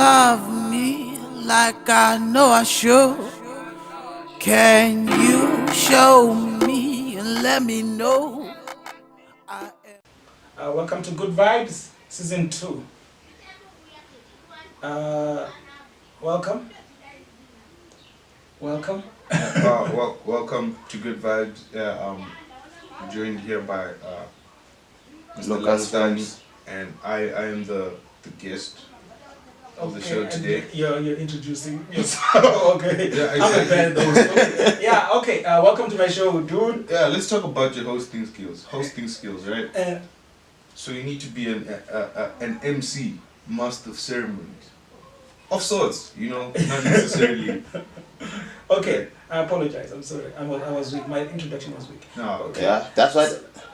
love me like I know I should? Can you show me and let me know? Welcome to Good Vibes, Season 2. Welcome. Welcome. Welcome to Good Vibes. I'm joined here by Mr. Lucas Lastani, and I am the guest of the show today. You're introducing yourself. Okay. Yeah, I'm a bad exactly. host. Okay. Yeah, okay. Welcome to my show, dude. Yeah, let's talk about your hosting skills. Hosting skills, right? Uh, So you need to be an MC, master of ceremonies, of sorts. You know, not necessarily. okay. I apologize. I'm sorry. I was weak. My introduction was weak. No, okay. Yeah, that's what.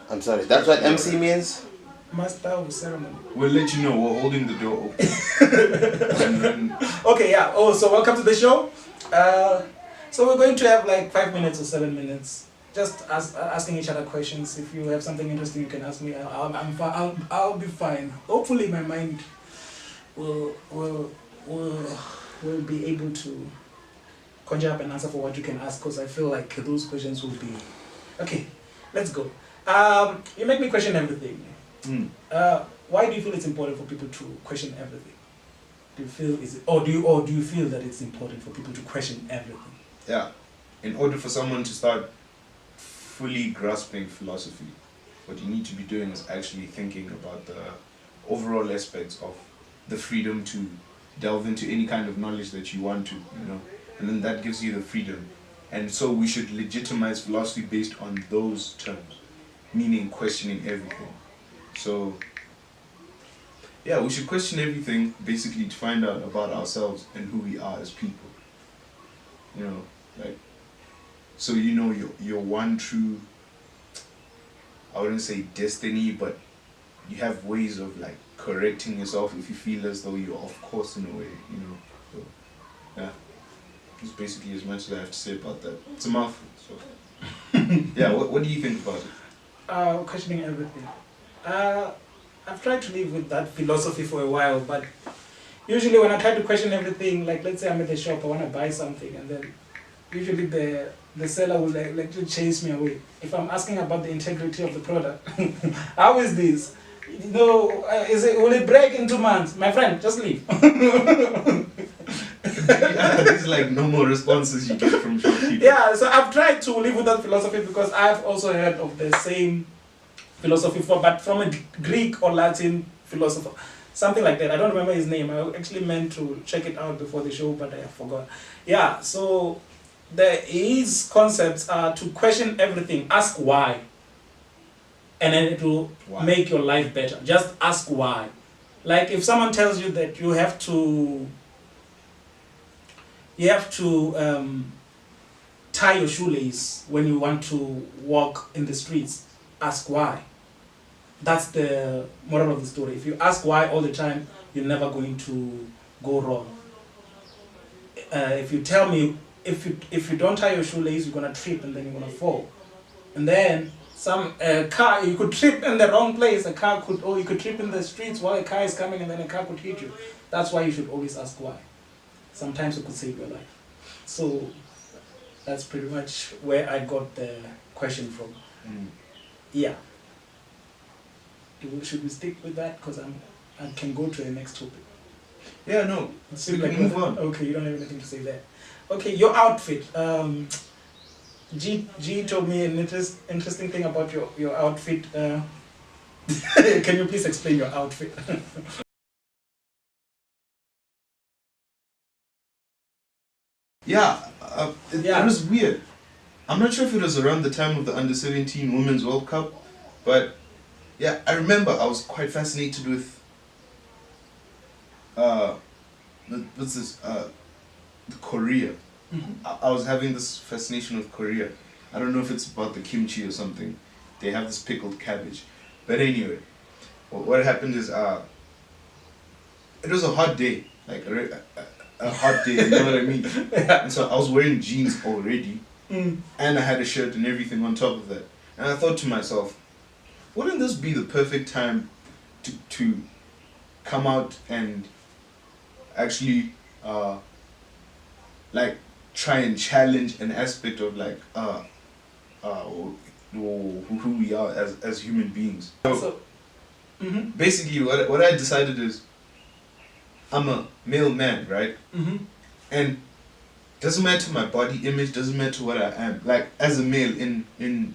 I'm sorry. That's what MC means. Master of ceremony. We'll let you know. We're holding the door open. And then, Okay, yeah. Oh, so welcome to the show. So we're going to have like 5 minutes or 7 minutes, just asking each other questions. If you have something interesting, you can ask me. I'll be fine. Hopefully, my mind will be able to conjure up an answer for what you can ask, because I feel like those questions will be okay. Let's go. You make me question everything. Why do you feel it's important for people to question everything? Do you feel do you feel that it's important for people to question everything? yeah, in order for someone to start fully grasping philosophy, what you need to be doing is actually thinking about the overall aspects of the freedom to delve into any kind of knowledge that you want to, you know, and then that gives you the freedom. And so we should legitimize philosophy based on those terms, meaning questioning everything. So yeah, we should question everything basically to find out about ourselves and who we are as people. You know, like, so you know your one true, I wouldn't say destiny, but you have ways of like correcting yourself if you feel as though you're off course in a way, you know. So yeah, that's basically as much as I have to say about that. It's a mouthful, so yeah, what do you think about it? Questioning everything. I've tried to live with that philosophy for a while, but usually when I try to question everything, like let's say I'm at the shop, I want to buy something, and then usually the seller will like to chase me away. If I'm asking about the integrity of the product, how is this? You know, will it break in 2 months? My friend, just leave. Yeah, there's like no more responses you get from shopkeepers. Yeah, so I've tried to live with that philosophy because I've also heard of the same philosophy but from a Greek or Latin philosopher. Something like that. I don't remember his name. I actually meant to check it out before the show, but I forgot. Yeah, so his concepts are to question everything, ask why. And then it will make your life better. Just ask why. Like if someone tells you that you have to tie your shoelace when you want to walk in the streets, ask why. That's the moral of the story. If you ask why all the time, you're never going to go wrong. If you tell me, if you don't tie your shoelace, you're gonna trip and then you're gonna fall. And then some car, you could trip in the wrong place. You could trip in the streets while a car is coming, and then a car could hit you. That's why you should always ask why. Sometimes it could save your life. So that's pretty much where I got the question from. Yeah. Should we stick with that? Because I can go to the next topic. Yeah, no. We can move on. Okay, you don't have anything to say there. Okay, your outfit. G told me an interesting thing about your outfit. Can you please explain your outfit? Yeah, it was weird. I'm not sure if it was around the time of the Under-17 Women's World Cup, but yeah, I remember I was quite fascinated with Korea. I was having this fascination with Korea. I don't know if it's about the kimchi or something. They have this pickled cabbage. But anyway, what happened is it was a hot day, like a hot day, you know what I mean? And so I was wearing jeans already, and I had a shirt and everything on top of that. And I thought to myself, wouldn't this be the perfect time to come out and actually like try and challenge an aspect of like who we are as human beings. So basically what I decided is I'm a male man, right? And doesn't matter my body image, doesn't matter what I am, like as a male in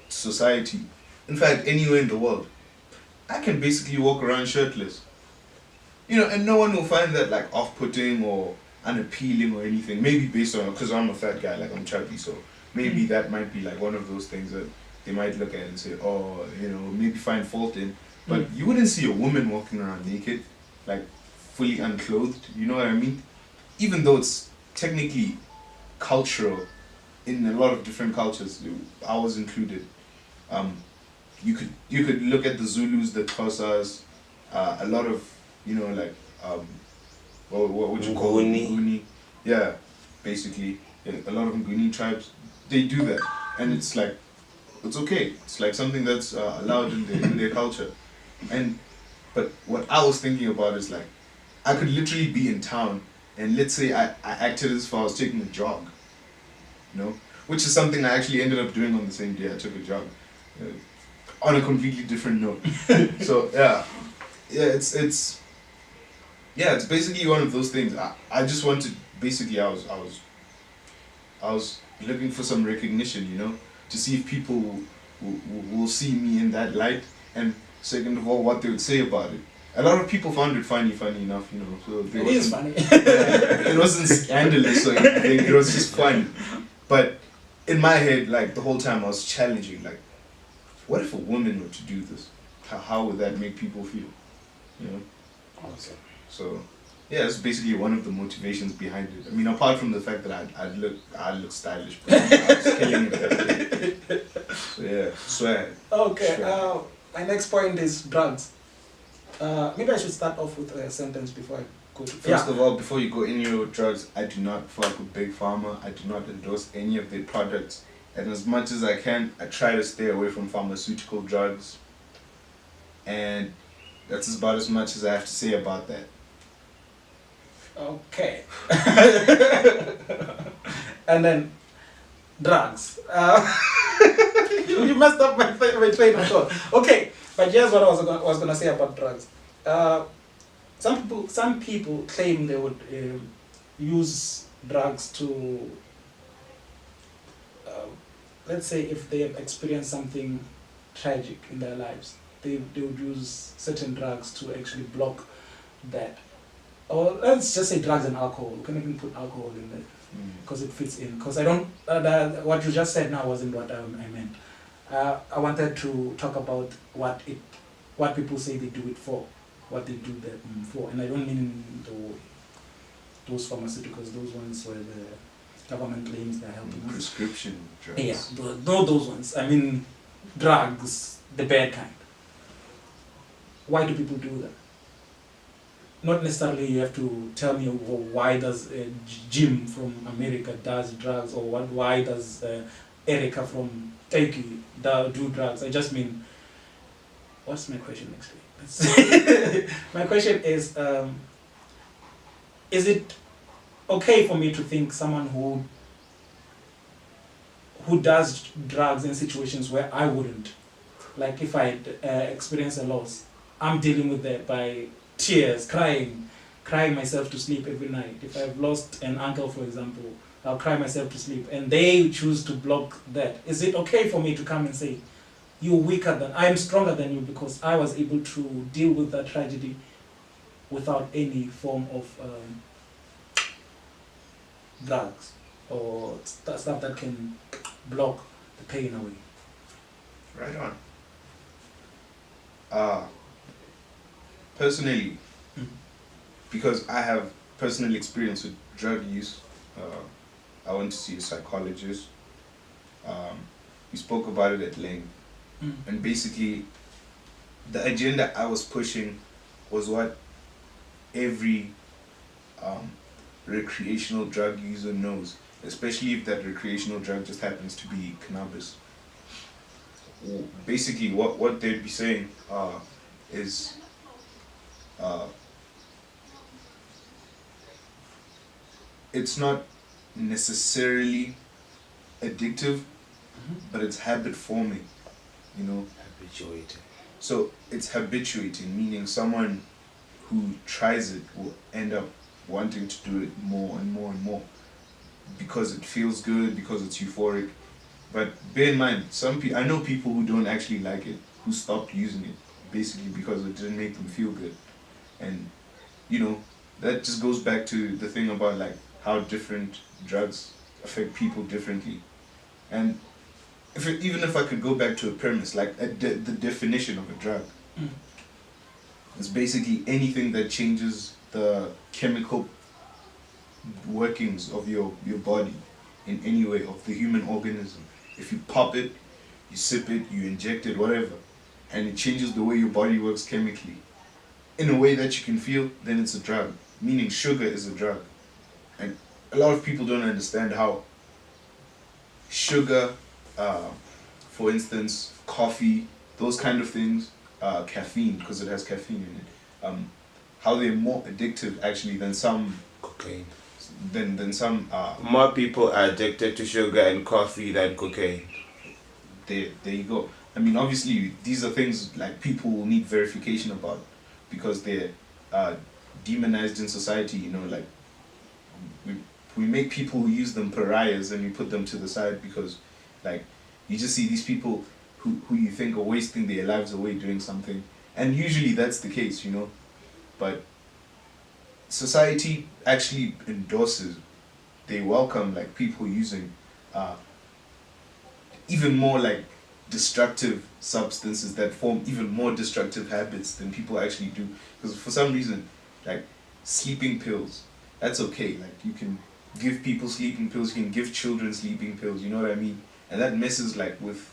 society, in fact anywhere in the world, I can basically walk around shirtless, you know, and no one will find that like off-putting or unappealing or anything. Maybe based on, because I'm a fat guy, like I'm chubby, so maybe that might be like one of those things that they might look at and say, oh, you know, maybe find fault in. But you wouldn't see a woman walking around naked, like fully unclothed, you know what I mean? Even though it's technically cultural in a lot of different cultures, I was included. You could look at the Zulus, the Xhosas, a lot of, you know, like what would you call it? Nguni. Yeah, basically, yeah, a lot of Nguni tribes, they do that, and it's like it's okay. It's like something that's allowed in their culture, but what I was thinking about is like I could literally be in town, and let's say I acted as if I was taking a jog, you know, which is something I actually ended up doing on the same day I took a jog, on a completely different note. So it's basically one of those things. I just wanted, basically I was looking for some recognition, you know, to see if people will see me in that light, and second of all what they would say about it. A lot of people found it funny enough, you know. So it is funny. It wasn't scandalous or anything. It was just fun. But in my head, like the whole time, I was challenging, like, what if a woman were to do this? How would that make people feel? You know. Awesome. So yeah, it's basically one of the motivations behind it. I mean, apart from the fact that I'd look stylish, but I was killing it. So yeah, swag. Okay. Swag. My next point is drugs. Maybe I should start off with a sentence before I go to... First of all, before you go in your drugs, I do not fuck with Big Pharma. I do not endorse any of their products. And as much as I can, I try to stay away from pharmaceutical drugs. And that's about as much as I have to say about that. Okay. And then, drugs. You messed up my train of thought. Okay, but here's what I was gonna say about drugs. Some people claim they would use drugs to, let's say, if they have experienced something tragic in their lives, they would use certain drugs to actually block that. Or let's just say drugs and alcohol. We can even put alcohol in there because it fits in. Because I don't, what you just said now wasn't what I meant. I wanted to talk about what people say they do it for, what they do that for, and I don't mean those pharmaceuticals, those ones where the government claims they're helping us. Prescription drugs. Yeah, no, those ones. I mean, drugs, the bad kind. Why do people do that? Not necessarily you have to tell me why does Jim from America does drugs, or why does Erica from Turkey do drugs. I just mean, what's my question actually? My question is it okay for me to think someone who does drugs in situations where I wouldn't, like if I experience a loss, I'm dealing with that by tears, crying myself to sleep every night. If I've lost an uncle, for example, I'll cry myself to sleep, and they choose to block that. Is it okay for me to come and say, I'm stronger than you because I was able to deal with that tragedy without any form of drugs or stuff that can block the pain away? Right on. Personally, because I have personal experience with drug use, I went to see a psychologist. We spoke about it at length. And basically, the agenda I was pushing was what every recreational drug user knows, especially if that recreational drug just happens to be cannabis. Basically, what they'd be saying is it's not necessarily addictive, but it's habit forming, you know. Habituated. So it's habituating, meaning someone who tries it will end up wanting to do it more and more and more because it feels good, because it's euphoric. But bear in mind, I know people who don't actually like it, who stopped using it basically because it didn't make them feel good. And you know, that just goes back to the thing about like how different drugs affect people differently. And even if I could go back to a premise, like the definition of a drug, it's basically anything that changes the chemical workings of your body in any way, of the human organism. If you pop it, you sip it, you inject it, whatever, and it changes the way your body works chemically in a way that you can feel, then it's a drug. Meaning sugar is a drug. And a lot of people don't understand how sugar, for instance, coffee, those kind of things, caffeine, because it has caffeine in it, how they're more addictive actually than some Cocaine. than some More people are addicted to sugar and coffee than cocaine. there you go. I mean, obviously these are things like people will need verification about because they're demonized in society, you know, like we make people who use them pariahs and we put them to the side because like you just see these people who you think are wasting their lives away doing something, and usually that's the case, you know. But society actually endorses, they welcome like people using even more like destructive substances that form even more destructive habits than people actually do. Because for some reason, like sleeping pills, that's okay. Like you can give people sleeping pills, you can give children sleeping pills, you know what I mean? And that messes like with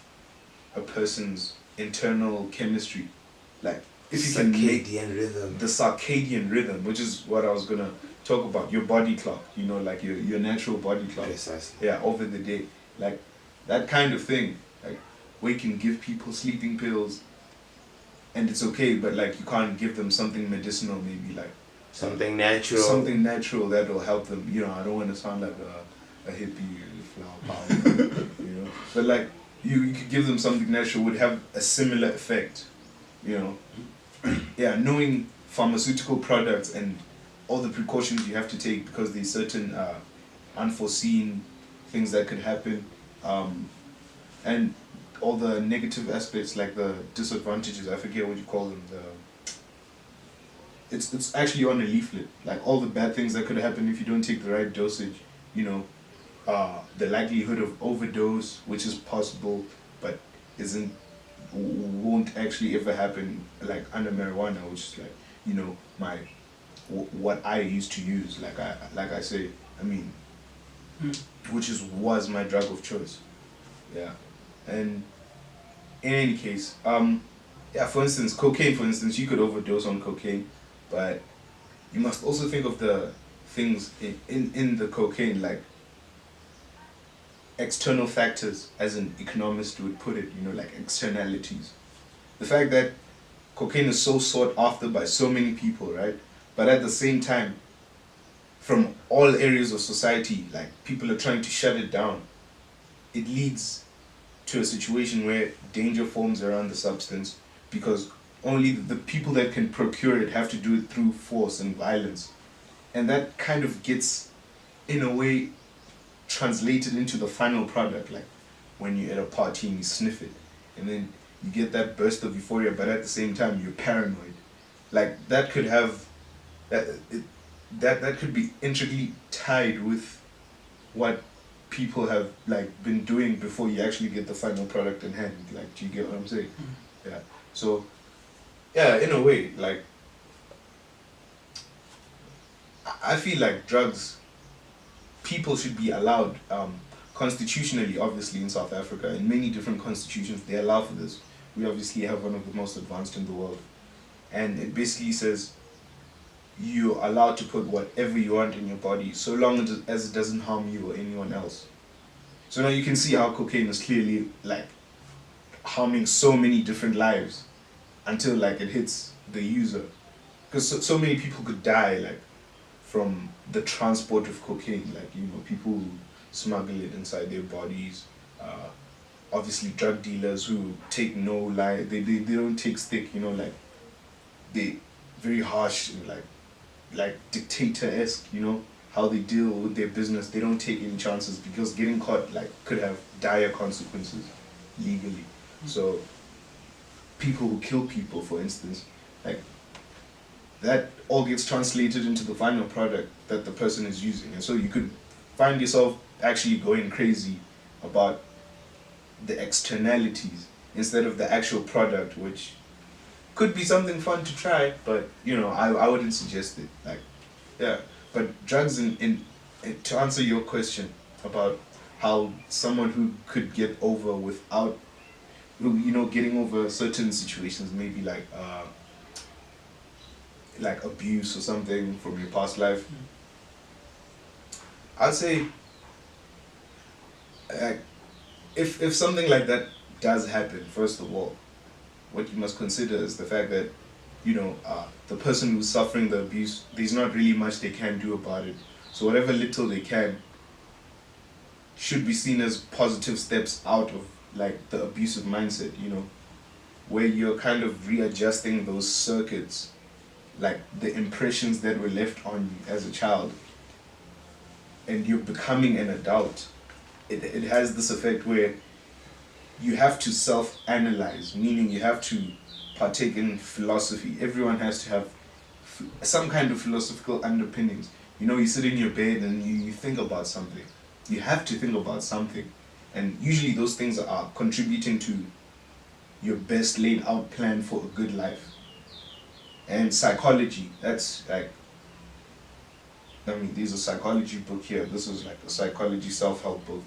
a person's internal chemistry. Like if you can make Circadian rhythm. the circadian rhythm, which is what I was gonna talk about, your body clock, you know, like your natural body clock. Precisely. Yeah, over the day. Like that kind of thing. Like we can give people sleeping pills and it's okay, but like you can't give them something medicinal, maybe like Something natural. something natural that will help them. You know, I don't want to sound like a hippie flower power, you know. But like you could give them something natural would have a similar effect, you know. Yeah, knowing pharmaceutical products and all the precautions you have to take because there's certain unforeseen things that could happen, and all the negative aspects, like the disadvantages, I forget what you call them, it's actually on a leaflet, like all the bad things that could happen if you don't take the right dosage, you know, the likelihood of overdose, which is possible but won't actually ever happen, like under marijuana, which is like, you know, what I used to use, like I say, I mean, which was my drug of choice. Yeah. And in any case, yeah, for instance, cocaine, for instance, you could overdose on cocaine, but you must also think of the things in the cocaine, like external factors, as an economist would put it, you know, like externalities. The fact that cocaine is so sought after by so many people, right? But at the same time, from all areas of society, like people are trying to shut it down, it leads to a situation where danger forms around the substance because only the people that can procure it have to do it through force and violence. And that kind of gets, in a way, translated into the final product, like when you're at a party and you sniff it, and then you get that burst of euphoria, but at the same time you're paranoid. Like that could have, that could be intricately tied with what people have like been doing before you actually get the final product in hand. Like, do you get what I'm saying? Yeah. So, yeah, in a way, like I feel like drugs, people should be allowed, constitutionally, obviously in South Africa, in many different constitutions, they allow for this. We obviously have one of the most advanced in the world. And it basically says you're allowed to put whatever you want in your body, so long as it doesn't harm you or anyone else. So now you can see how cocaine is clearly like harming so many different lives until like it hits the user. Because so many people could die like from the transport of cocaine, like, you know, people who smuggle it inside their bodies, obviously drug dealers who take no lie, they don't take stick, you know, like, they very harsh and like dictator-esque, you know, how they deal with their business. They don't take any chances because getting caught like could have dire consequences legally. So people who kill people, for instance, like, that all gets translated into the final product that the person is using. And so you could find yourself actually going crazy about the externalities instead of the actual product, which could be something fun to try, but, you know, I wouldn't suggest it. Like, yeah. But drugs, in to answer your question about how someone who could get over without, you know, getting over certain situations, maybe like abuse or something from your past life, I'd say, if something like that does happen, first of all, what you must consider is the fact that, you know, the person who's suffering the abuse, there's not really much they can do about it. So whatever little they can should be seen as positive steps out of like the abusive mindset, you know, where you're kind of readjusting those circuits, like the impressions that were left on you as a child, and you're becoming an adult. It has this effect where you have to self-analyze, meaning you have to partake in philosophy. Everyone has to have some kind of philosophical underpinnings. You know, you sit in your bed and you think about something. You have to think about something. And usually those things are contributing to your best laid out plan for a good life. And psychology, that's like, I mean, there's a psychology book here. This is like a psychology self-help book.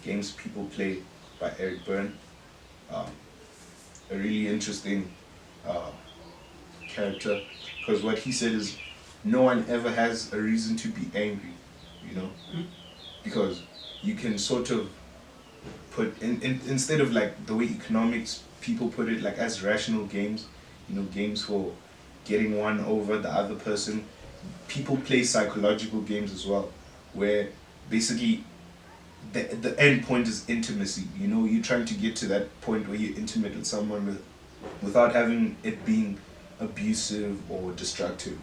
Games People Play by Eric Byrne. A really interesting character, because what he said is no one ever has a reason to be angry, you know, because you can sort of put in instead of like the way economics people put it, like as rational games, you know, games for getting one over the other person. People play psychological games as well, where basically the end point is intimacy. You know, you're trying to get to that point where you're intimate with someone without having it being abusive or destructive.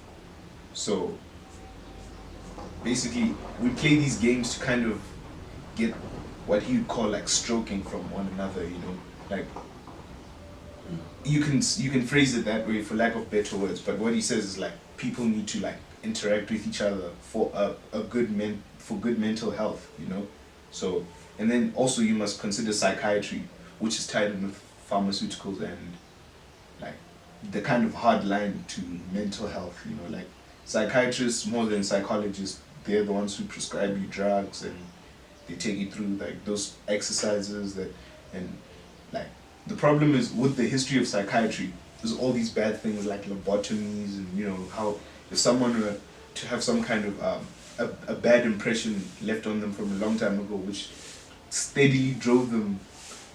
So basically, we play these games to kind of get what he would call like stroking from one another. You know, like you can phrase it that way for lack of better words. But what he says is like people need to like interact with each other for good mental health. You know. So, and then also you must consider psychiatry, which is tied in with pharmaceuticals and like the kind of hard line to mental health, you know, like psychiatrists more than psychologists, they're the ones who prescribe you drugs and they take you through like those exercises that, and like the problem is with the history of psychiatry, there's all these bad things like lobotomies and, you know, how if someone were to have some kind of a bad impression left on them from a long time ago, which steadily drove them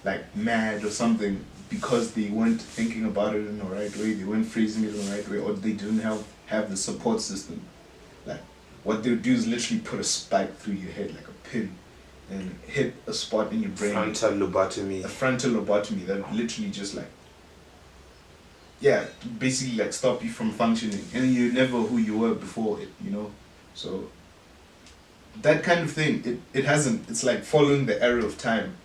like mad or something because they weren't thinking about it in the right way, they weren't phrasing it in the right way, or they didn't have the support system. Like what they would do is literally put a spike through your head like a pin and hit a spot in your brain. Frontal lobotomy. A frontal lobotomy that literally just like, yeah, basically like stop you from functioning, and you're never who you were before it, you know. So that kind of thing, it hasn't, it's like following the arrow of time.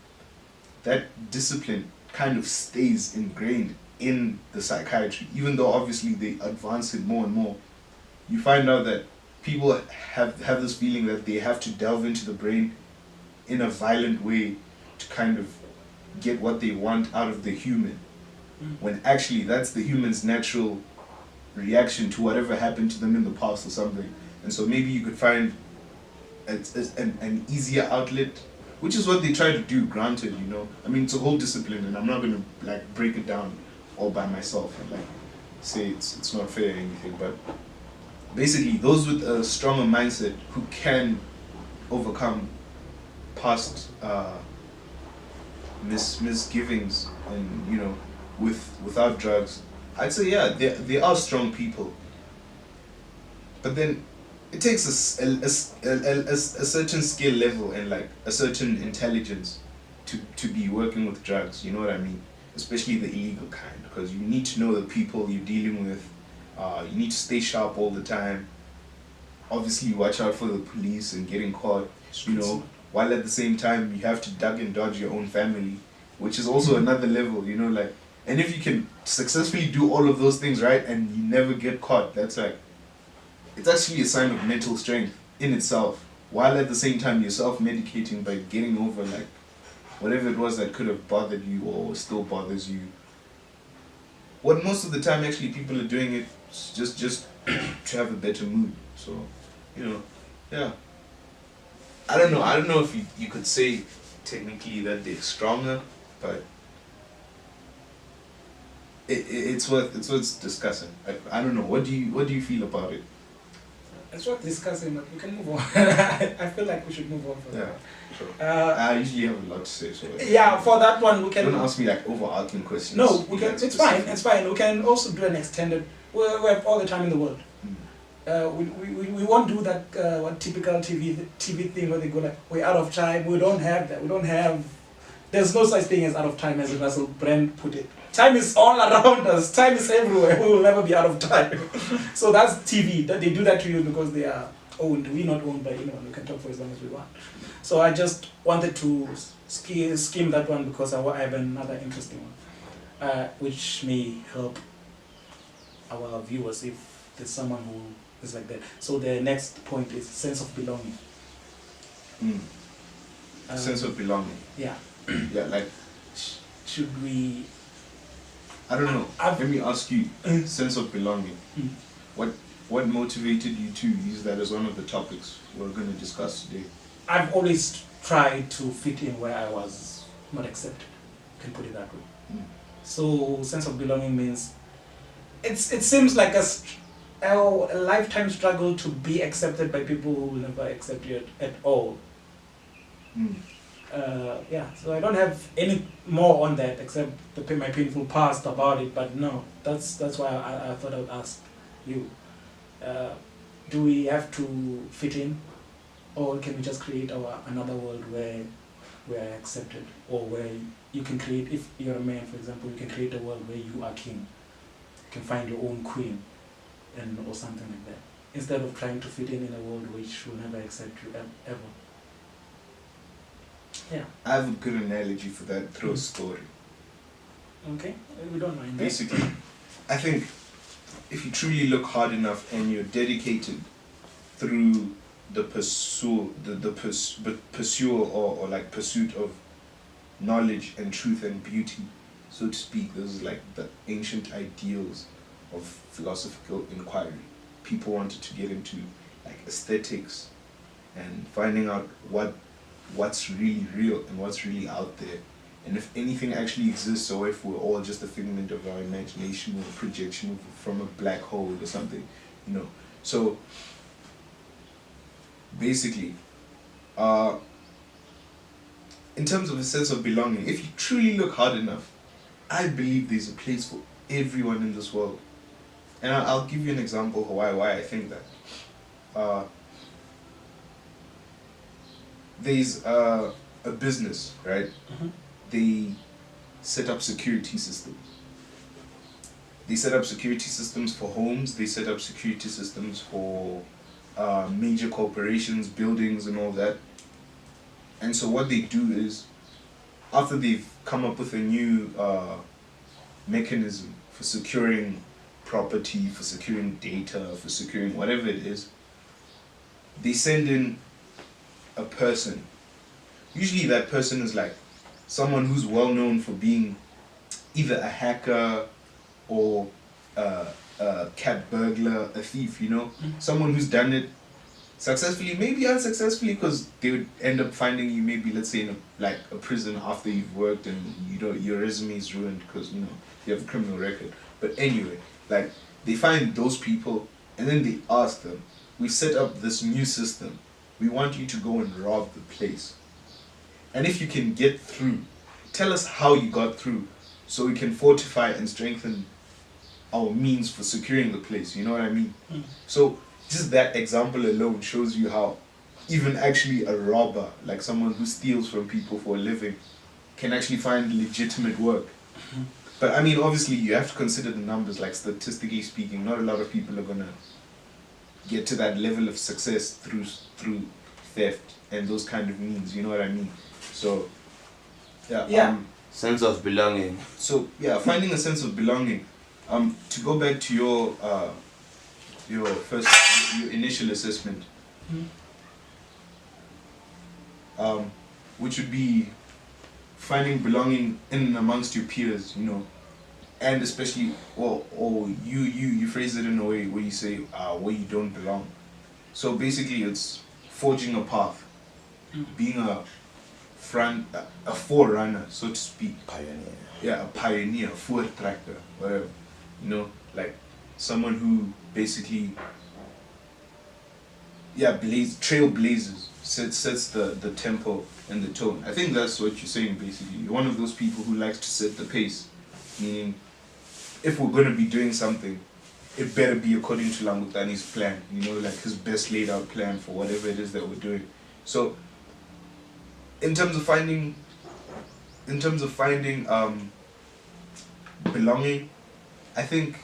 That discipline kind of stays ingrained in the psychiatry, even though obviously they advance it more and more. You find out that people have this feeling that they have to delve into the brain in a violent way to kind of get what they want out of the human, when actually that's the human's natural reaction to whatever happened to them in the past or something. And so maybe you could find an easier outlet, which is what they try to do, granted, you know. I mean, it's a whole discipline, and I'm not going to like break it down all by myself and like say it's not fair or anything, but basically those with a stronger mindset who can overcome past misgivings and, you know, without drugs, I'd say, yeah, they are strong people. But then it takes a certain skill level and like a certain intelligence to be working with drugs. You know what I mean? Especially the illegal kind, because you need to know the people you're dealing with. You need to stay sharp all the time. Obviously, watch out for the police and getting caught. You know, while at the same time you have to duck and dodge your own family, which is also another level. You know, like, and if you can successfully do all of those things right and you never get caught, that's like, it's actually a sign of mental strength in itself. While at the same time you're self-medicating by getting over like whatever it was that could have bothered you or still bothers you. What most of the time actually people are doing it just to have a better mood. So, you know, yeah. I don't know if you could say technically that they're stronger, but it's worth discussing. I don't know. What do you feel about it? It's worth discussing, but we can move on. I feel like we should move on for that. Sure. I usually have a lot to say, so yeah, for that one we can. Don't ask me like overarching questions. No, we can. It's fine. It's fine. We can also do an extended. We have all the time in the world. We won't do that what typical TV thing where they go like, we're out of time. We don't have that. We don't have. There's no such thing as out of time, as Russell Brand put it. Time is all around us. Time is everywhere. We will never be out of time. So that's TV. That they do that to you because they are owned. We're not owned by anyone. We can talk for as long as we want. So I just wanted to skim that one because I have another interesting one, which may help our viewers if there's someone who is like that. So the next point is sense of belonging. Sense of belonging. Yeah. Yeah, like. Should we? I don't know. Let me ask you. Sense of belonging. What motivated you to use that as one of the topics we're going to discuss today? I've always tried to fit in where I was not accepted. You can put it that way. So sense of belonging means it seems like a lifetime struggle to be accepted by people who will never accept you at all. Yeah, so I don't have any more on that except my painful past about it. But no, that's why I thought I would ask you. Do we have to fit in, or can we just create another world where we are accepted, or where you can create, if you're a man, for example, you can create a world where you are king. You can find your own queen, or something like that, instead of trying to fit in a world which will never accept you ever. Yeah. I have a good analogy for that through a story. Okay, we don't mind that. Basically, I think if you truly look hard enough and you're dedicated through the pursuit of knowledge and truth and beauty, so to speak, those are like the ancient ideals of philosophical inquiry. People wanted to get into like aesthetics and finding out what's really real and what's really out there, and if anything actually exists, or if we're all just a figment of our imagination or a projection from a black hole or something, you know. So basically, in terms of a sense of belonging, if you truly look hard enough, I believe there's a place for everyone in this world. And I'll give you an example of why I think that. There's a business, right? They set up security systems. They set up security systems for homes. They set up security systems for major corporations, buildings and all that. And so what they do is, after they've come up with a new mechanism for securing property, for securing data, for securing whatever it is, they send in a person. Usually that person is like someone who's well known for being either a hacker or a cat burglar, a thief, you know? Someone who's done it successfully, maybe unsuccessfully, because they would end up finding you maybe, let's say, in a prison after you've worked, and your resume is ruined because, you know, you have a criminal record. But anyway, like, they find those people and then they ask them, we set up this new system, we want you to go and rob the place. And if you can get through, tell us how you got through so we can fortify and strengthen our means for securing the place, you know what I mean? So just that example alone shows you how even actually a robber, like someone who steals from people for a living, can actually find legitimate work. But I mean, obviously, you have to consider the numbers. Like statistically speaking, not a lot of people are gonna get to that level of success through theft and those kind of means. You know what I mean? So yeah. Sense of belonging. So yeah, finding a sense of belonging. To go back to your initial assessment, which would be finding belonging in and amongst your peers, you know, and especially, or you phrase it in a way where you say where you don't belong. So basically, it's forging a path, being a forerunner, so to speak. Pioneer. Yeah, a pioneer, voortrekker, whatever. You know, like someone who basically, trailblazes, sets the tempo and the tone. I think that's what you're saying basically. You're one of those people who likes to set the pace, meaning if we're gonna be doing something, it better be according to Langutani's plan, you know, like his best laid out plan for whatever it is that we're doing. So in terms of finding belonging, I think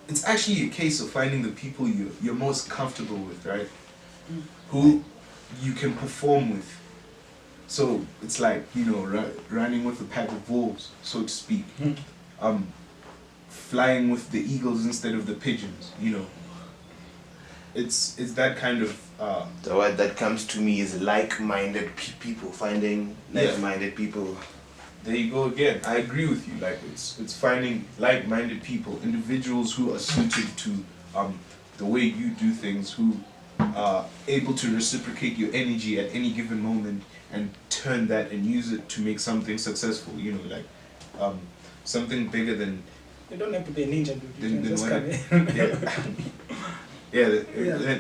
it's actually a case of finding the people you're most comfortable with, right? Who you can perform with. So it's like, you know, running with a pack of wolves, so to speak. Flying with the eagles instead of the pigeons, you know. It's that kind of The word that comes to me is like-minded people, finding like-minded people. There you go again. I agree with you. Like it's finding like-minded people, individuals who are suited to the way you do things, who are able to reciprocate your energy at any given moment and turn that and use it to make something successful. You know, like something bigger than. You don't have to be a ninja, dude. You can just come in.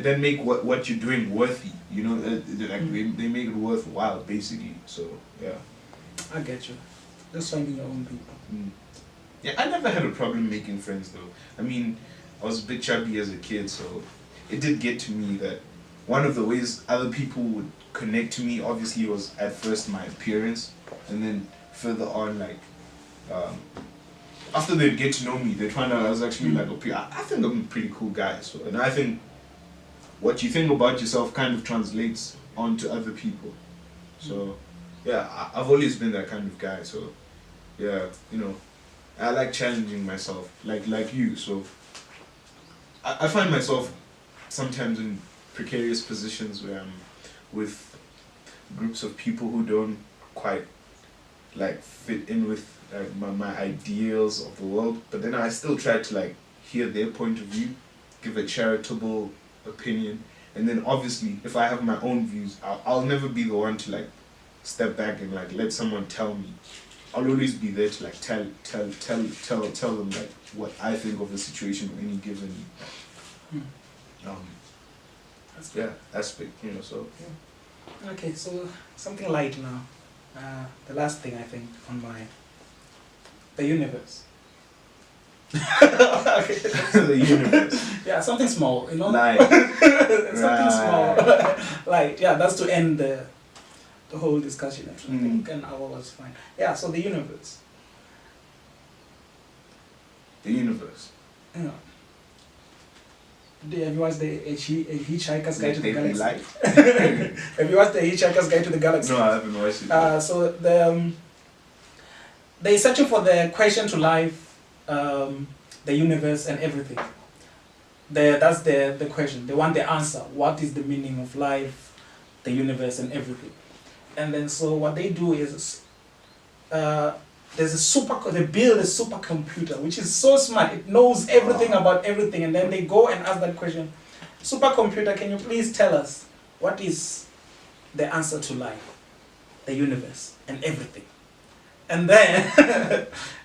Then make what you're doing worthy. You know, they make it worthwhile, basically. So yeah. I get you. Just finding your own people. Yeah, I never had a problem making friends though. I mean, I was a bit chubby as a kid, so it did get to me that one of the ways other people would connect to me obviously was at first my appearance, and then further on, like after they'd get to know me, they'd find out I was actually like I think I'm a pretty cool guy. So, and I think what you think about yourself kind of translates onto other people. So yeah, I've always been that kind of guy. So yeah, you know, I like challenging myself, like you. So I find myself sometimes in precarious positions where I'm with groups of people who don't quite like fit in with my ideals of the world, but then I still try to like hear their point of view, give a charitable opinion, and then obviously if I have my own views, I'll never be the one to like step back and like let someone tell me. I'll always be there to like tell them like what I think of the situation or any given aspect, you know. So yeah. Okay, so something light now. The last thing I think on the universe. the universe. Yeah, something small, you know. Like Something small. Like yeah, that's to end the whole discussion. Actually, I think an hour was fine. Yeah, so the universe. The universe. Yeah. Have you watched the Hitchhiker's Guide to the Galaxy? Have you watched the Hitchhiker's Guide to the Galaxy? No, I haven't watched it. So they're searching for the question to life, the universe and everything. That's the question. They want the answer. What is the meaning of life, the universe and everything? And then so what they do is they build a supercomputer which is so smart. It knows everything about everything, and then they go and ask that question, supercomputer, can you please tell us what is the answer to life, the universe and everything? And then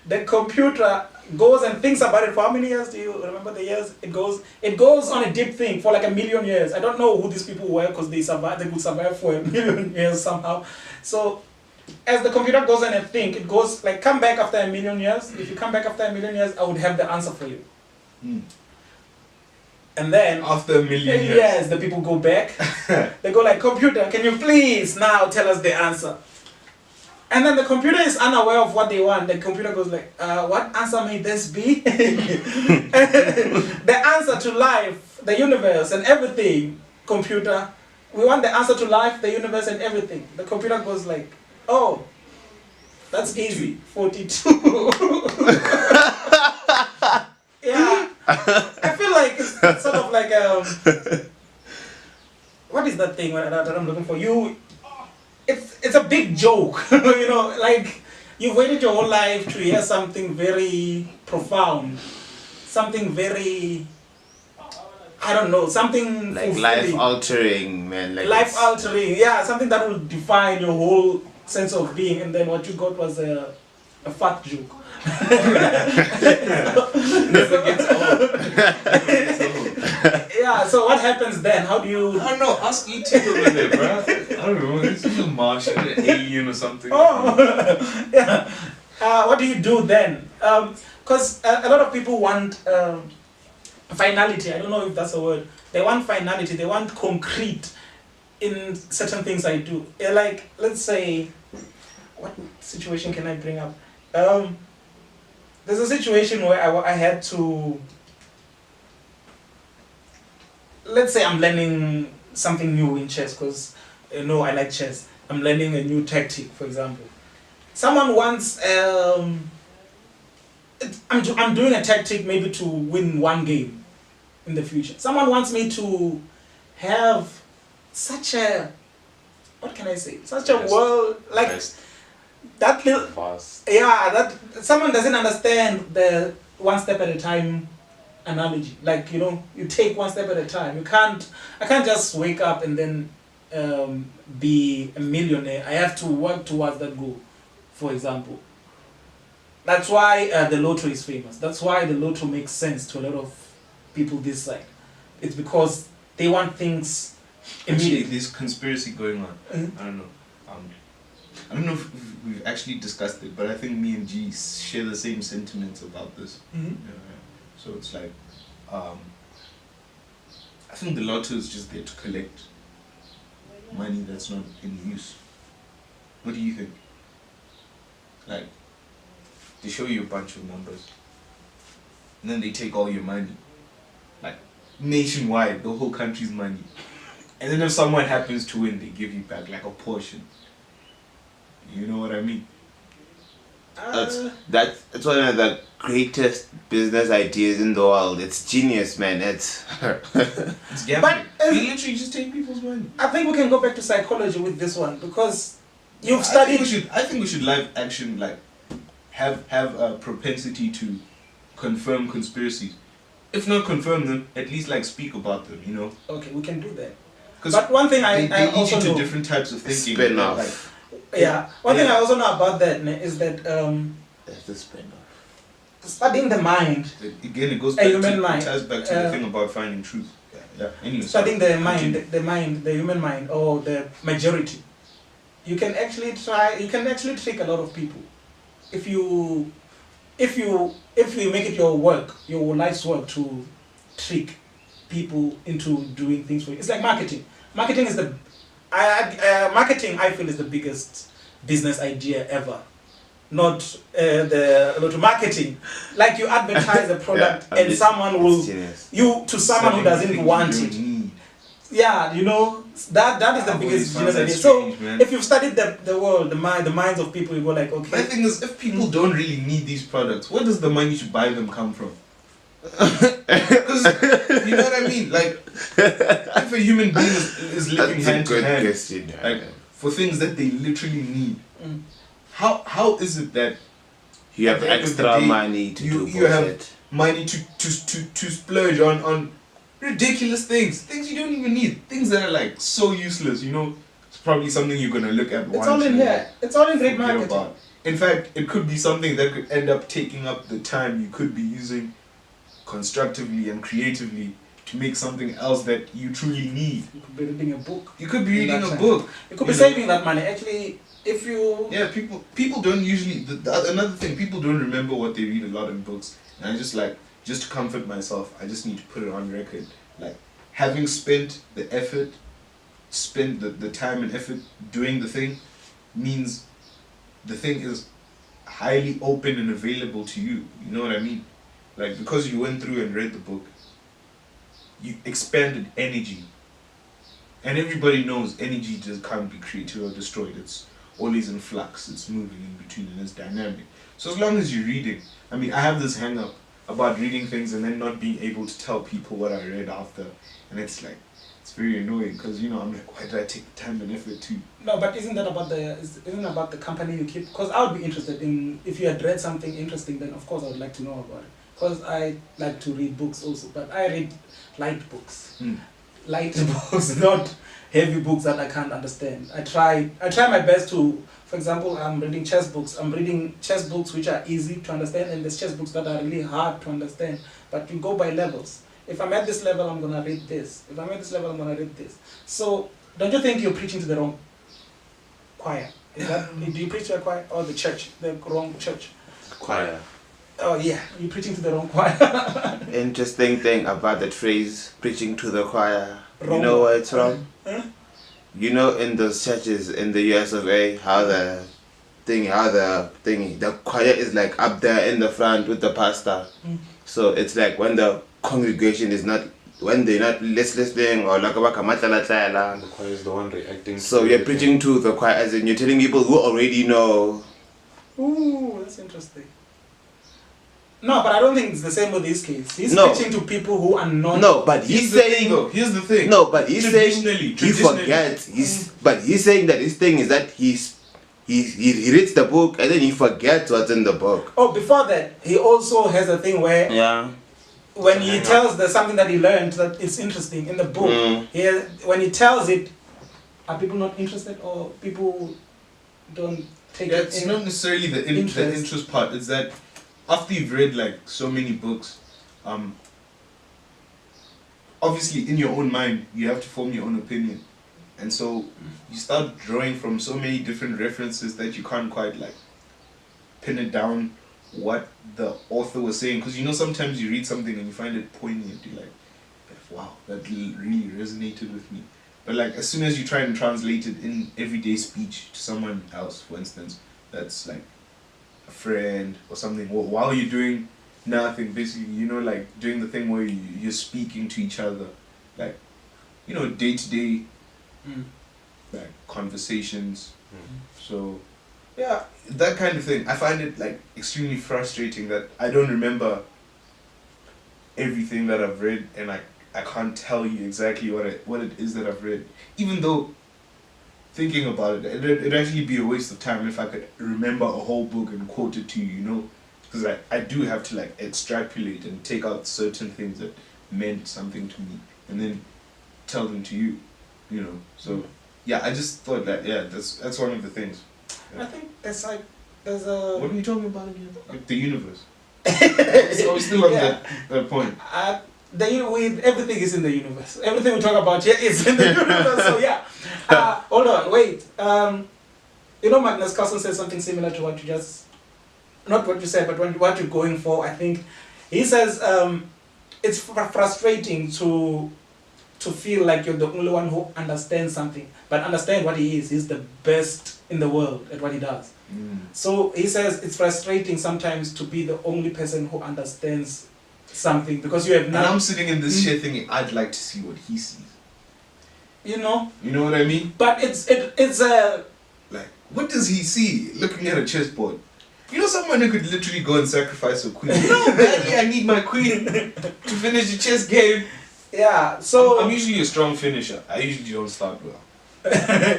the computer goes and thinks about it for how many years? Do you remember the years? It goes on a deep thing for like 1 million years. I don't know who these people were because they could survive for 1 million years somehow. So as the computer goes on and think, it goes like, come back after 1 million years. If you come back after 1 million years, I would have the answer for you. And And then After a million years. yes, the people go back. They go like, computer, can you please now tell us the answer? And then the computer is unaware of what they want. The computer goes like, what answer may this be? The answer to life, the universe, and everything, computer. We want the answer to life, the universe, and everything. The computer goes like, oh, that's easy. 42. Yeah. I feel like it's sort of like what is that thing that I'm looking for? It's a big joke, you know, like you've waited your whole life to hear something very profound, something very, I don't know, something Like fulfilling. life altering, man. Like Life it's- altering, yeah, something that will define your whole sense of being, and then what you got was a fat joke. Never gets old. Yeah, so what happens then? How do you... I don't know, ask E.T. over there, bro. I don't know, this is a Martian, an alien or something. Oh, yeah. What do you do then? Because a lot of people want finality. I don't know if that's a word. They want finality. They want concrete in certain things I do. Like, let's say, what situation can I bring up? There's a situation where I had to... Let's say I'm learning something new in chess because I like chess. I'm learning a new tactic, for example. Someone wants, I'm doing a tactic maybe to win one game in the future. Someone wants me to have such a, what can I say? Such a Yes. world, like Yes. that little, Fast. yeah, that someone doesn't understand the one step at a time analogy. Like, you know, you take one step at a time. I can't just wake up and then be a millionaire. I have to work towards that goal, for example. That's why the lotto is famous. That's why the lotto makes sense to a lot of people this side. It's because they want things Actually, immediately. there's conspiracy going on. Mhm. I don't know. I don't know if we've actually discussed it, but I think me and G share the same sentiments about this. Mhm. So it's like, I think the lotto is just there to collect money that's not in use. What do you think? Like, they show you a bunch of numbers, and then they take all your money, like nationwide, the whole country's money, and then if someone happens to win, they give you back like a portion. You know what I mean? That's one of the greatest business ideas in the world. It's genius, man. It's It's gambling. But, You literally just take people's money. I think we can go back to psychology with this one because you've I studied. think we should live action, like have a propensity to confirm conspiracies. If not confirm them, at least like speak about them. You know, Okay, we can do that. because But one thing they I lead also you to know, different types of thinking. spin like, off. yeah, one thing Yeah. I also know about that is that That's the spin-off. studying the mind, again, it goes A back human to mind. it ties back to the thing about finding truth. Yeah. Anyway, studying the continue. mind, the human mind, or the majority, you can actually trick a lot of people if you make it your work, your life's work to trick people into doing things for you. It's like marketing. Marketing is marketing. I feel is the biggest business idea ever. Not the lotto marketing. Like you advertise a product Yeah, and someone will Genius. to someone who Selling doesn't things want you it. don't need. Yeah, you know that is the I've biggest always business found that idea. So strange, man. if you've studied the world, the minds of people, you go like, My okay, thing is, if people don't really need these products, where does the money to buy them come from? Because you know what I mean. Like, if a human being is living That's a hand to good hand, question. yeah. like for things that they literally need, Mm. how is it that You at have the end of the extra day, money to you- do you have- bullshit. money to splurge on ridiculous things you don't even need, things that are like so useless? You know, it's probably something you're gonna look at it's once. all in and here. It's all in great forget marketing. about. In fact, it could be something that could end up taking up the time you could be using constructively and creatively to make something else that you truly need. You could be reading a book. You could be In reading that a time. book. You could be You know? saving that money. Actually, if you Yeah, people don't usually. Another thing, people don't remember what they read a lot in books. And I just to comfort myself, I just need to put it on record like having spent the effort, spent the time and effort doing the thing, means the thing is highly open and available to you. You know what I mean? Like, because you went through and read the book, you expanded energy. And everybody knows energy just can't be created or destroyed. It's always in flux, it's moving in between, and it's dynamic. So as long as you're reading, I mean, I have this hang up about reading things and then not being able to tell people what I read after. And it's like, it's very annoying because, you know, I'm like, why did I take the time and effort to? No, but isn't about the company you keep? Because I would be interested in, if you had read something interesting, then of course I would like to know about it. Because I like to read books also, but I read light books. Light books, not heavy books that I can't understand. I try my best to, for example, I'm reading chess books. I'm reading chess books which are easy to understand, and there's chess books that are really hard to understand. But you go by levels. If I'm at this level, I'm gonna read this. If I'm at this level, I'm gonna read this. So, don't you think you're preaching to the wrong choir? Do you preach to a choir or the church, the wrong church? Choir. Oh yeah, you're preaching to the wrong choir. Interesting thing about that phrase, preaching to the choir. Wrong. You know where it's from? Huh? You know, in those churches in the US of A, how the choir is like up there in the front with the pastor. So it's like when the congregation is not, when they're not listening or like The choir is the one reacting. so you're preaching to the choir, as in you're telling people who already know. Ooh, that's interesting. No, but I don't think it's the same with this case. He's No. preaching to people who are not. No, but he's saying. Here's the thing. No, but he's saying Traditionally- he forgets. But he's saying that his thing is that he reads the book and then he forgets what's in the book. Oh, before that, he also has a thing where Yeah. when he tells there's something that he learned that is interesting in the book, when he tells it, are people not interested or people don't take Yeah, it it's in? not necessarily the interest part. It's that after you've read like so many books, obviously in your own mind you have to form your own opinion, and so you start drawing from so many different references that you can't quite like pin it down what the author was saying, because you know sometimes you read something and you find it poignant, you're like, wow, that really resonated with me. But like as soon as you try and translate it in everyday speech to someone else, for instance, that's like a friend or something, while you're doing nothing, basically, you know, like doing the thing where you're speaking to each other, like, you know, day-to-day like conversations. So yeah, that kind of thing, I find it like extremely frustrating that I don't remember everything that I've read, and I can't tell you exactly what it is that I've read, even though thinking about it, it'd actually be a waste of time if I could remember a whole book and quote it to you, you know, because I do have to like extrapolate and take out certain things that meant something to me and then tell them to you, you know. So yeah, I just thought that, yeah, that's one of the things. Yeah. I think there's a. What are we talking about again? Like the universe. So we're still on that point. Everything is in the universe. Everything we talk about here is in the universe. So yeah. Hold on, wait. You know, Magnus Carlsen said something similar to what you just, not what you said, but what you're going for. I think he says it's frustrating to feel like you're the only one who understands something, but understand what he is. He's the best in the world at what he does. So he says it's frustrating sometimes to be the only person who understands something, because you have And not. I'm sitting in this chair thinking, I'd like to see what he sees. You know. You know what I mean? But it's a. Like, what does he see looking at a chessboard? You know, someone who could literally go and sacrifice a queen. You know how badly I need my queen to finish the chess game. Yeah. So I'm usually a strong finisher. I usually don't start well.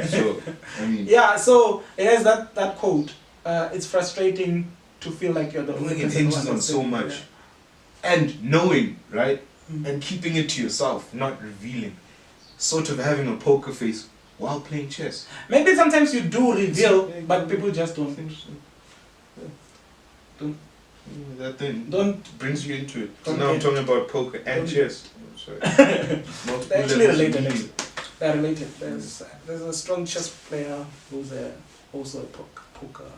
So, I mean. Yeah. So it has that quote. It's frustrating to feel like you're the only It person who hinges on so understands. much. And knowing, right? And keeping it to yourself, not revealing. Sort of having a poker face while playing chess. Maybe sometimes you do reveal, but people just don't. That thing Don't. brings you into it. So Don't now I'm get- talking about poker and don't- chess. Sorry. They're actually levels of related. meaning. They're related. There's a strong chess player who's also a poker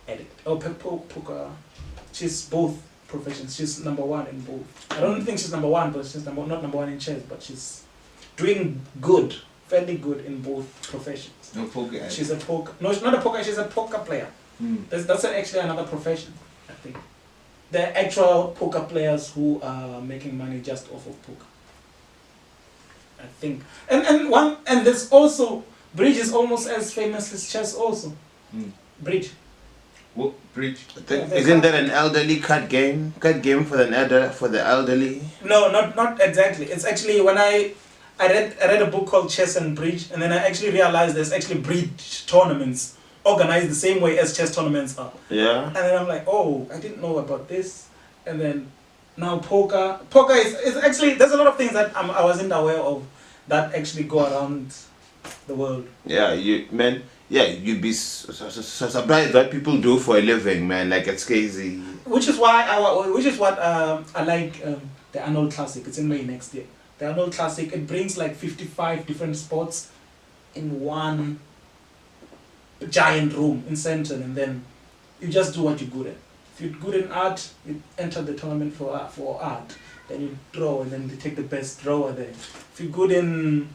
addict. Oh, poker. She's both professions. She's number one in both. I don't think she's number one, but she's not number one in chess, but she's doing good, fairly good in both professions. No poker. She's a poker. No, she's not a poker. She's a poker player. That's actually another profession, I think. There are actual poker players who are making money just off of poker, I think. And there's also bridge is almost as famous as chess also. Bridge. What bridge? Isn't that an elderly card game? Card game for the elderly? No, not exactly. It's actually when I read a book called Chess and Bridge, and then I actually realized there's actually bridge tournaments organized the same way as chess tournaments are. Yeah. And then I'm like, oh, I didn't know about this. And then now poker is actually, there's a lot of things that I wasn't aware of that actually go around the world. Yeah, you'd be so surprised what people do for a living, man. Like, it's crazy. Which is what I like the Arnold Classic. It's in May next year. The Arnold Classic, it brings like 55 different sports in one giant room in Central, and then you just do what you're good at. If you're good in art, you enter the tournament for art. Then you draw, and then they take the best drawer there. If you're good in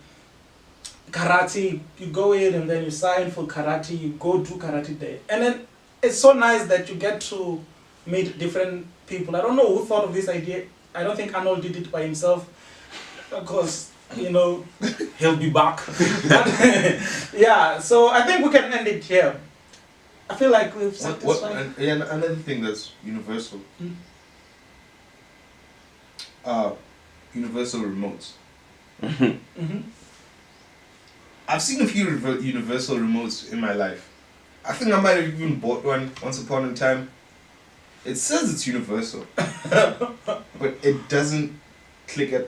karate, you go in and then you sign for karate, you go do karate there. And then it's so nice that you get to meet different people. I don't know who thought of this idea. I don't think Arnold did it by himself, because, you know, he'll be back. But, yeah, so I think we can end it here. I feel like we've satisfied. Another thing that's universal. Universal remotes. I've seen a few universal remotes in my life. I think I might have even bought one once upon a time. It says it's universal, but it doesn't click at,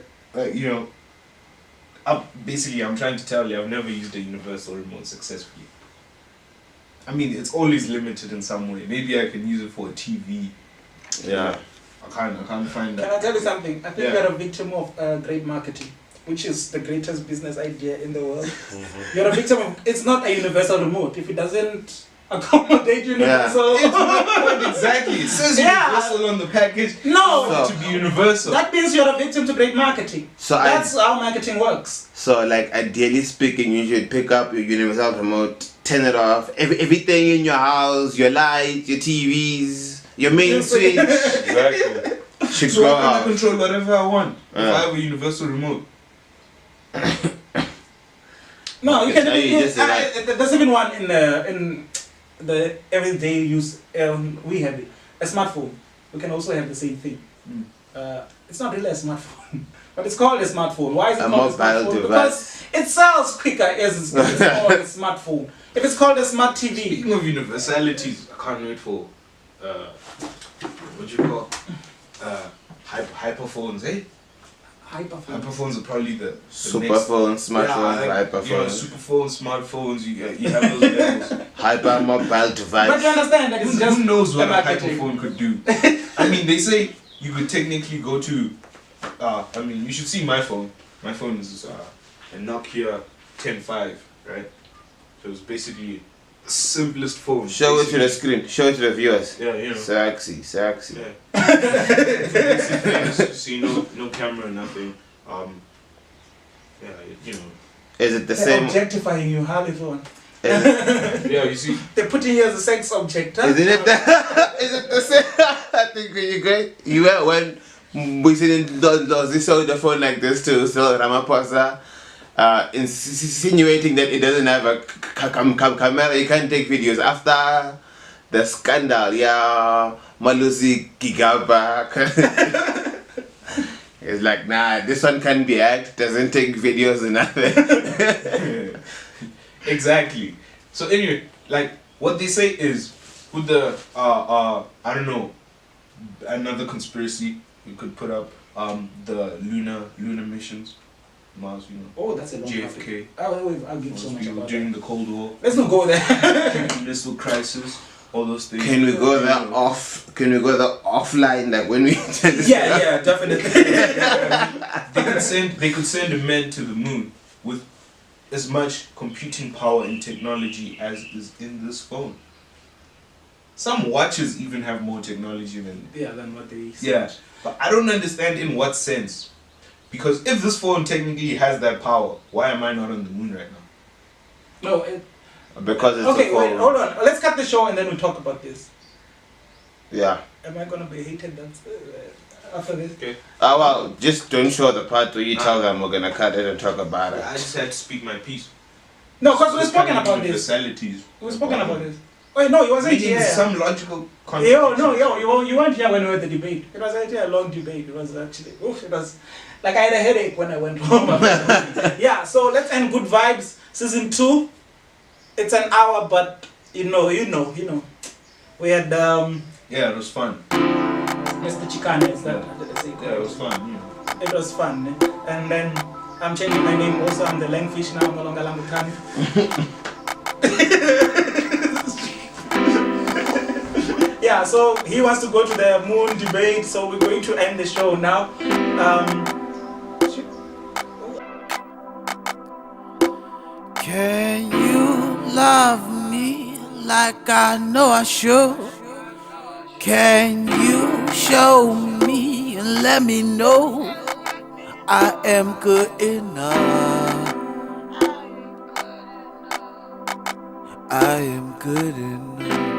basically I'm trying to tell you, I've never used a universal remote successfully. I mean, it's always limited in some way. Maybe I can use it for a TV. Yeah. I can't find that. Can I tell you something? I think Yeah. you're a victim of great marketing, which is the greatest business idea in the world. You're a victim of, it's not a universal remote. If it doesn't accommodate universal. It's not exactly. It says universal on the package. No. You want it to be universal. That means you're a victim to great marketing. So that's how marketing works. So, like, ideally speaking, you should pick up your universal remote, turn it off, everything in your house, your lights, your TVs, your main switch. Exactly. Should So go I off. can control whatever I want. If I have a universal remote. No, you can. Just like, There's even one in the everyday use. We have it, a smartphone. We can also have the same thing. It's not really a smartphone, but it's called a smartphone. Why is it called a smartphone? Device. Because it sells quicker as it's called a smartphone. If it's called a smart TV. Speaking of universalities, I can't wait for what do you call hyperphones, eh? Hyperphones are probably the superphones, smartphones, hyperphones. Superphones, smartphones, you have those levels. Hypermobile device. But you understand that it's just Who knows what a marketing. hyperphone could do? I mean, they say you could technically go to, I mean, you should see my phone. My phone is a Nokia 10.5, right? So it's basically the simplest phone. Show it to the screen. Show it to the viewers. Yeah, you know. Sexy. Yeah. See, no camera, nothing. Yeah, you know. Is it the They're same? objectifying you, Harley. Yeah, you see. They're putting you as a sex object. Huh? Isn't it? Is it the same? I think you great. You were when we didn't this on the phone like this too. So Ramaphosa insinuating that it doesn't have a camera. You can't take videos after the scandal. Yeah, Malusi Gigaba. It's like, nah, this one can be hacked. Doesn't take videos or nothing. Exactly. So anyway, like what they say is with the I don't know, another conspiracy we could put up the lunar missions, Mars, you know. Oh, that's a long JFK. topic. I'll give so much about during that. the Cold War, Let's not go there. missile crisis, all those things. Can we go there off? Can we go there offline? Like when we? Yeah, definitely. They could send a man to the moon with as much computing power and technology as is in this phone. Some watches even have more technology than. Yeah, than what they. Yeah, but I don't understand in what sense. Because if this phone technically has that power, why am I not on the moon right now? No. Because it's Okay, a phone. wait, hold on. Let's cut the show and then we'll talk about this. Yeah. Am I gonna be hated after this? Okay. Oh well, just don't show the part where you tell them we're gonna cut it and talk about it. I just had to speak my piece. No, because we've spoken about this. Facilities. We've spoken about this. Oh no, it wasn't Meaning here. some logical You weren't here when we had the debate. It was actually a long debate. It was actually, it was like I had a headache when I went home. Yeah, so let's end good vibes. Season 2. It's an hour, but you know. We had Yeah, it was fun. Mr. Chicane. Is that? Yeah, it was fun. Yeah. It was fun. And then I'm changing my name also. I'm the Langfish now. I'm no longer Langutani. Yeah, so he wants to go to the moon debate, so we're going to end the show now. Can you love me like I know I should? Can you show me and let me know I am good enough? I am good enough.